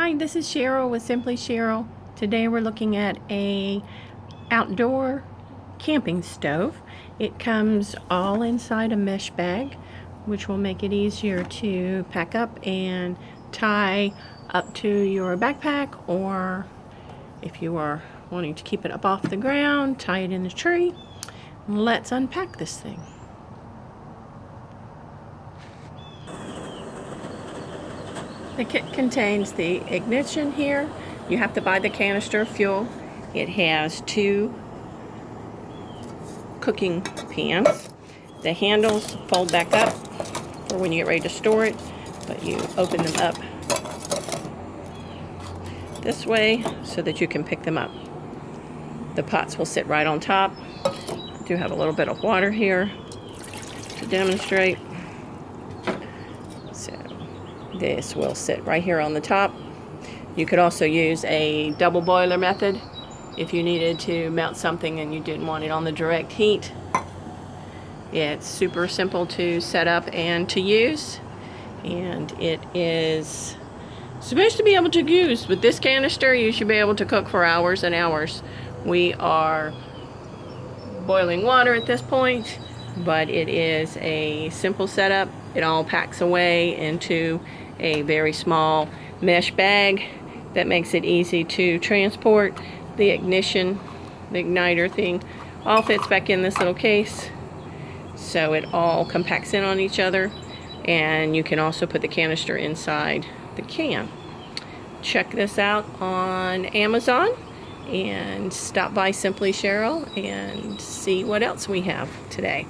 Hi, this is Cheryl with Simply Cheryl. Today we're looking at a outdoor camping stove. It comes all inside a mesh bag, which will make it easier to pack up and tie up to your backpack, or if you are wanting to keep it up off the ground, tie it in a tree. Let's unpack this thing. The kit contains the ignition here. You have to buy the canister of fuel. It has 2 cooking pans. The handles fold back up for when you get ready to store it, but you open them up this way so that you can pick them up. The pots will sit right on top. I do have a little bit of water here to demonstrate. So this will sit right here on the top. You could also use a double boiler method if you needed to mount something and you didn't want it on the direct heat. It's super simple to set up and to use, and it is supposed to be able to use. With this canister, you should be able to cook for hours and hours. We are boiling water at this point, but it is a simple setup. It all packs away into a very small mesh bag that makes it easy to transport. The ignition, the igniter thing, all fits back in this little case, so it all compacts in on each other, and you can also put the canister inside the can. Check this out on Amazon and stop by Simply Cheryl and see what else we have today.